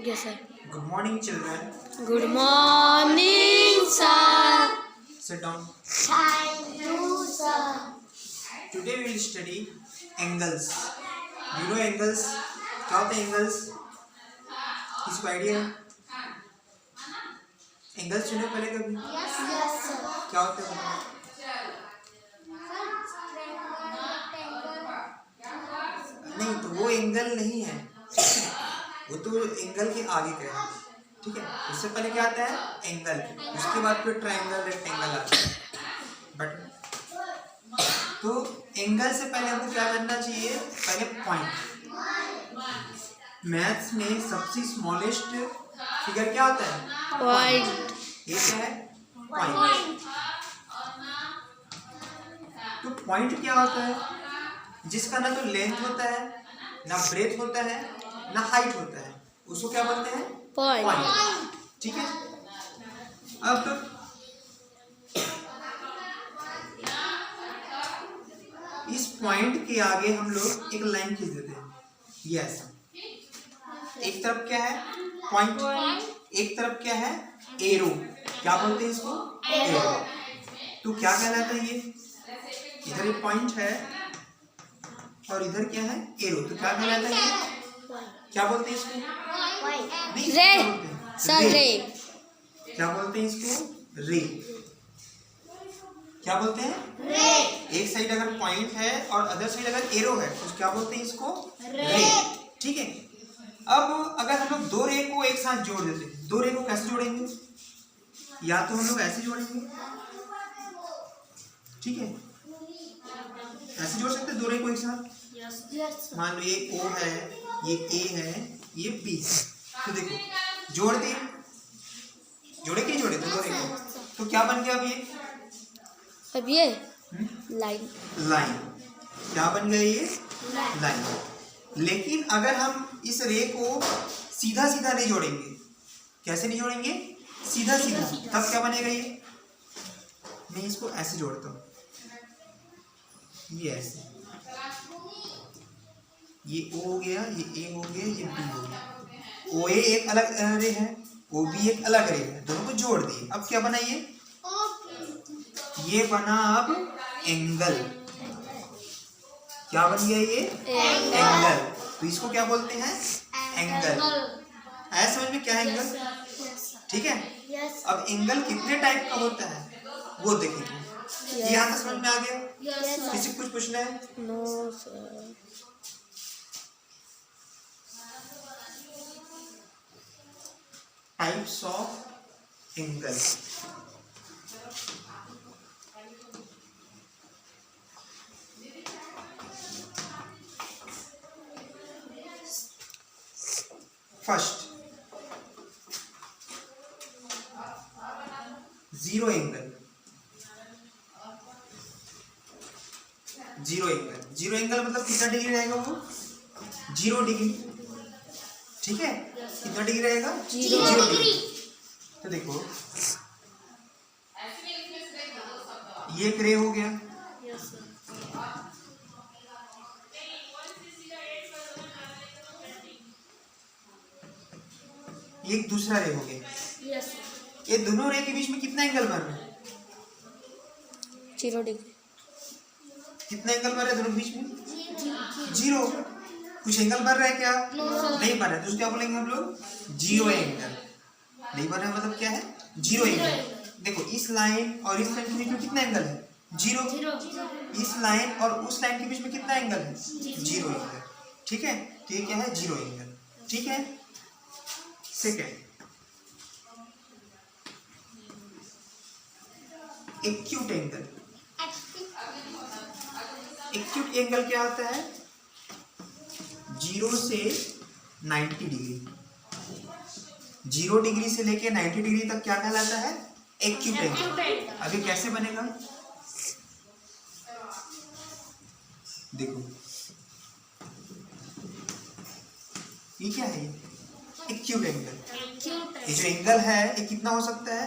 Okay, sir. Good morning, children. Good morning, sir. Sit down. Thank you, sir. Today we will study angles. You know angles? क्या होते हैं angles? किसी को idea है? Angles सुने पहले कभी? Yes, sir. क्या होते हैं? नहीं, तो वो एंगल नहीं है, वो तो एंगल के आगे का है, ठीक है? उससे पहले क्या आता है? एंगल, उसके बाद फिर ट्रायंगल, रेक्टेंगल आता है। बट तो एंगल से पहले हमको क्या करना चाहिए? पहले पॉइंट। मैथ्स में सबसे स्मॉलेस्ट फिगर क्या होता है? Point. ये क्या है? पॉइंट। तो पॉइंट क्या होता है? जिसका ना तो लेंथ होता है, ना ब्रेथ होता है, ना हाइट होता है, उसको क्या बोलते हैं? Point. ठीक है। अब इस पॉइंट के आगे हम लोग एक लाइन खींच देते हैं, ये ऐसा। एक तरफ क्या है? पॉइंट। एक तरफ क्या है? एरो। क्या बोलते हैं इसको? एरो। तो क्या कहलाता है ये? इधर एक पॉइंट है और इधर क्या है? एरो। तो क्या कहलाता है ये? क्या बोलते हैं इसको? नहीं, रे। क्या बोलते हैं? Sir, ray. क्या बोलते हैं इसको? रे। क्या बोलते हैं? रे। एक साइड अगर पॉइंट है और अदर साइड अगर एरो है तो क्या बोलते हैं इसको? रे। ठीक है। अब अगर हम लोग दो रे को एक साथ जोड़ देते हैं, दो रे को कैसे जोड़ेंगे? या तो हम लोग ऐसे जोड़ेंगे, ठीक है? ऐसे जोड़ सकते हैं दो रे को एक साथ। मान लो ये O है, ये A है, ये B है। तो देखो, जोड़ दिए, जोड़े क्या जोड़े दो रे को? तो क्या बन गया अब ये? अब ये लाइन. लाइन। क्या बन गया ये? लाइन। लेकिन अगर हम इस रे को सीधा सीधा नहीं जोड़ेंगे, कैसे नहीं जोड़ेंगे? सीधा सीधा, तब क्या बनेगा ये? मैं इसको ऐसे जोड़ता हूँ, ये ऐसे, ये O हो गया, ये A हो गया, ये B हो गया। OA एक अलग रे है, OB एक अलग रे है, दोनों को जोड़ दिए। अब क्या बना ये बना अब एंगल। क्या बन गया ये? एंगल। तो इसको क्या बोलते हैं? एंगल। ऐसा समझ में क्या है एंगल? ठीक है। अब एंगल कितने टाइप का होता है वो देखेंगे। यहाँ तक समझ में आ गया? किसी को कुछ पूछना है? No, sir. Types of angle. First, zero angle. Zero angle, zero angle मतलब कितना डिग्री रहेगा वो? 0 डिग्री। ठीक है। कितना डिग्री रहेगा? 0 डिग्री। तो देखो, ये एक रे हो गया, ये एक दूसरा रे हो गया। ये दोनों रे के बीच में कितना एंगल बन रहा है? 0 डिग्री. कितना एंगल बन रहा है दोनों के बीच में? 0। कुछ एंगल बन रहा है क्या? नहीं बन रहा है, तो क्या बोलेंगे हम लोग? Zero angle. नहीं बन रहा है मतलब क्या है? Zero angle. देखो, इस लाइन और इस लाइन के बीच में कितना एंगल है? 0। इस लाइन और उस लाइन के बीच में कितना एंगल है? 0 एंगल। ठीक है। तो ये क्या है? Zero angle. ठीक है। Second, acute angle. Acute angle क्या होता है? 0 से 90 डिग्री। 0 डिग्री से लेके 90 डिग्री तक क्या कहलाता है? Acute angle. अभी कैसे बनेगा? देखो, ये क्या है? Acute angle. ये जो एंगल है ये कितना हो सकता है?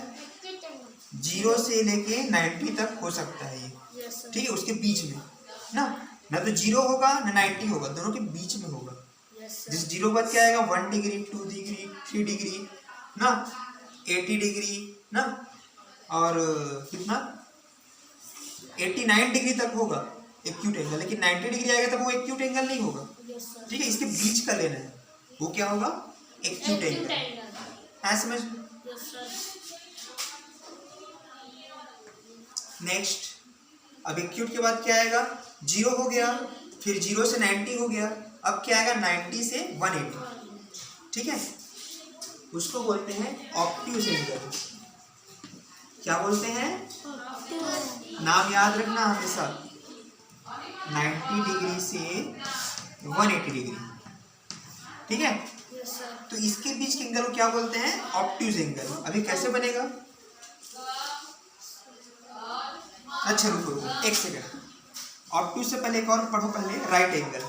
0 से लेके 90 तक हो सकता है ये। ठीक है। उसके बीच में ना तो 0 होगा ना 90 होगा, दोनों के बीच में होगा। जिस जीरो के बाद क्या आएगा 1 डिग्री 2 डिग्री 3 डिग्री ना 80 डिग्री ना और कितना 89 डिग्री तक होगा एक्यूट एंगल, लेकिन 90 डिग्री आएगा तब वो एक्यूट एंगल नहीं होगा। ठीक है, इसके बीच का लेना है, वो क्या होगा एक्यूट एंगल। है समझ में? नेक्स्ट, अब एक्यूट के बाद क्या आएगा 0 हो गया, फिर 0 से 90 हो गया, अब क्या आएगा 90 से 180। ठीक है, उसको बोलते हैं ऑब्ट्यूज एंगल। क्या बोलते हैं? नाम याद रखना हमेशा, 90 डिग्री से 180 डिग्री। ठीक है, तो इसके बीच के एंगल को क्या बोलते हैं? Obtuse angle. अभी कैसे बनेगा? अच्छा रुको एक सेकंड, ऑब्ट्यूज से पहले एक और पढ़ो, पहले right angle.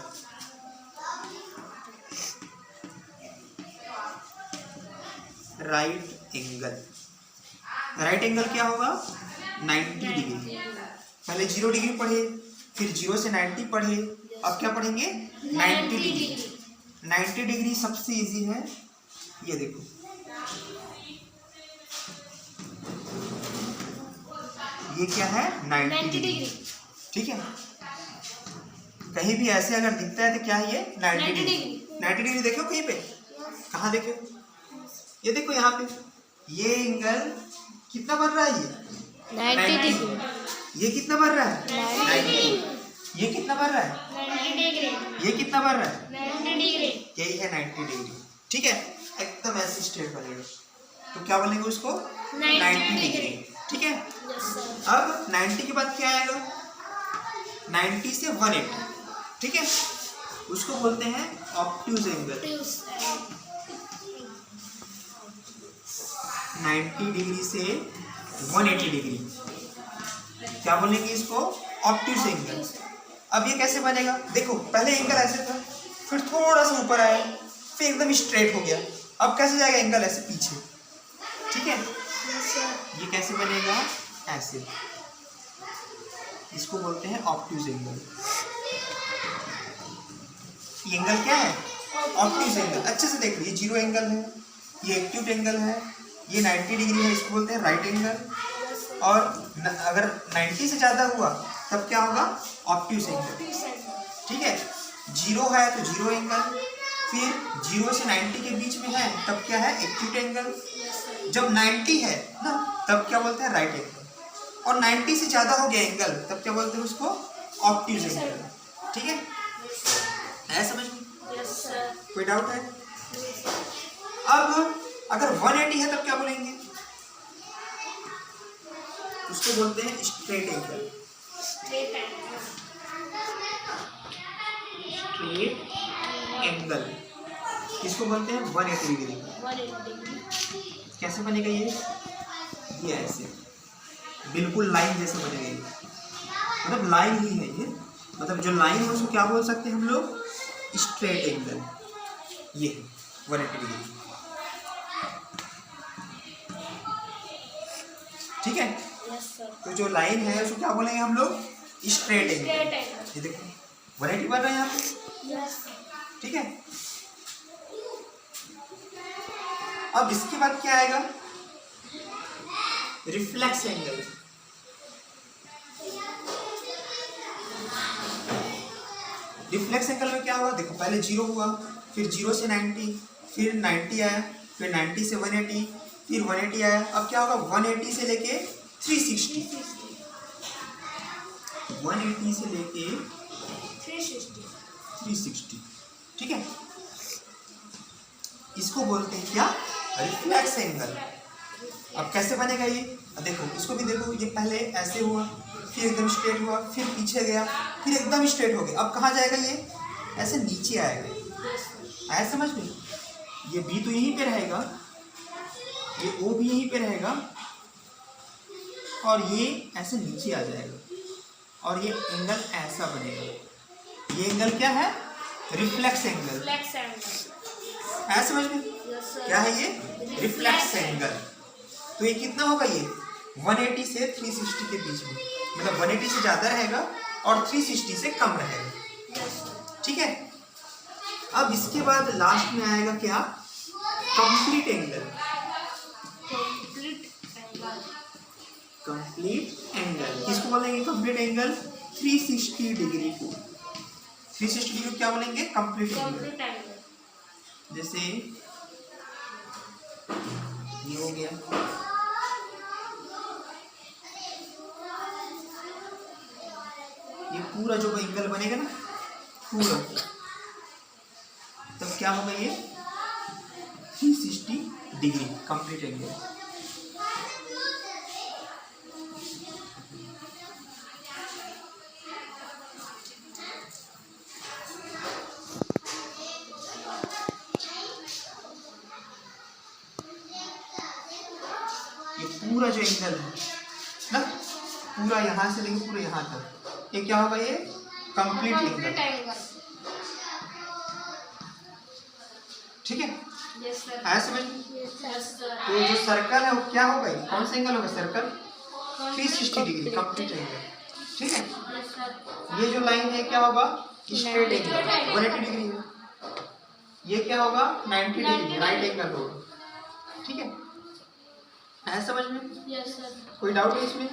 Right angle, right angle क्या होगा 90 डिग्री। पहले 0 डिग्री पढ़े, फिर 0 से 90 पढ़े, अब क्या पढ़ेंगे 90 डिग्री। 90 डिग्री सबसे इजी है, ये देखो ये क्या है 90 डिग्री। ठीक है, कहीं भी ऐसे अगर दिखता है तो क्या है ये 90 डिग्री। 90 डिग्री देखो कहीं पे, कहाँ देखो, ये देखो यहाँ पे, ये एंगल कितना बन रहा है ये 90 डिग्री। ये कितना बन रहा है 90। ये कितना बन रहा है 90 डिग्री। ये कितना बन रहा है 90 डिग्री। यही है 90 डिग्री। ठीक है, एकदम ऐसे स्ट्रेट बनेगा, तो क्या बोलेंगे उसको 90 डिग्री। ठीक है, अब 90 के बाद क्या आएगा 90 से 180। ठीक है, उसको बोलते हैं ऑब्ट्यूज एंगल। 90 डिग्री से 180 डिग्री क्या बोलेंगे इसको ऑब्ट्यूज एंगल। अब ये कैसे बनेगा? देखो पहले एंगल ऐसे था, फिर थोड़ा सा ऊपर आया, फिर एकदम स्ट्रेट हो गया, अब कैसे जाएगा एंगल ऐसे पीछे। ठीक है, ये कैसे बनेगा ऐसे, इसको बोलते हैं ऑब्ट्यूज एंगल। ये एंगल क्या है ऑब्ट्यूज एंगल। अच्छे से देख लो, ये 0 एंगल है, ये एक्यूट एंगल है, ये 90 डिग्री है, इसको बोलते हैं राइट एंगल। और अगर 90 से ज़्यादा हुआ तब क्या होगा ऑब्ट्यूज एंगल। ठीक है, 0 है तो 0 एंगल, फिर 0 से 90 के बीच में है तब क्या है एक्यूट एंगल। जब 90 है ना तब क्या बोलते हैं राइट एंगल, और 90 से ज़्यादा हो गया एंगल तब क्या बोलते हैं उसको ऑब्ट्यूज एंगल। ठीक है, है समझ में? कोई डाउट है? अब अगर 180 है तब क्या बोलेंगे? उसको बोलते हैं स्ट्रेट एंगल। स्ट्रेट एंगल इसको बोलते हैं 180 डिग्री। कैसे बनेगा ये ऐसे बिल्कुल लाइन जैसे बनेगा ये, मतलब लाइन ही है ये, मतलब जो लाइन है उसको क्या बोल सकते हैं हम लोग स्ट्रेट एंगल। ये 180 डिग्री। ठीक है, तो जो लाइन है उसको क्या बोलेंगे हम लोग स्ट्रेट एंगल। ये देखो 180 बन रहा है यहाँ पे। ठीक है, अब इसके बाद क्या आएगा रिफ्लेक्स एंगल। रिफ्लेक्स एंगल में क्या हुआ देखो, पहले 0 हुआ, फिर 0 से 90, फिर 90 आया, फिर 90 से 180, फिर 180 आया, अब क्या होगा 180 से लेके 360, 180 से लेके 360। ठीक है, इसको बोलते हैं क्या रिफ्लेक्स एंगल। अब कैसे बनेगा ये? देखो इसको भी देखो, ये पहले ऐसे हुआ, फिर एकदम स्ट्रेट हुआ, फिर पीछे गया, फिर एकदम स्ट्रेट हो गया, अब कहाँ जाएगा ये ऐसे नीचे आएगा। ऐसे समझ में, ये बी तो यहीं पे रहेगा, ये ओ भी यहीं पे रहेगा, और ये ऐसे नीचे आ जाएगा, और ये एंगल ऐसा बनेगा। ये एंगल क्या है रिफ्लेक्स एंगल। ऐसे समझ में क्या है ये रिफ्लेक्स एंगल। तो ये कितना होगा ये 180 से 360 के बीच में, मतलब 180 से ज़्यादा रहेगा और 360 से कम रहेगा। ठीक है, अब इसके बाद लास्ट में आएगा क्या, कंप्लीट एंगल। कंप्लीट एंगल किसको बोलेंगे, कंप्लीट एंगल 360 डिग्री को। 360 डिग्री को क्या बोलेंगे, कंप्लीट एंगल। जैसे ये हो गया, ये पूरा जो एंगल बनेगा ना पूरा, तब क्या होगा, ये 360 डिग्री कंप्लीट एंगल। ये पूरा जो एंगल है ना, पूरा यहाँ से लेके पूरा यहाँ तक, ये क्या होगा, ये कंप्लीट एंगल। ठीक है, आया समझ में? तो जो सर्कल है वो क्या होगा, कौन सा एंगल होगा, सर्कल 360 डिग्री कंप्लीट एंगल। ठीक है, ये जो लाइन है क्या होगा, स्ट्रेट एंगल 180 डिग्री है। ये क्या होगा, 90 डिग्री राइट एंगल होगा। ठीक है, आया समझ में? कोई डाउट है इसमें?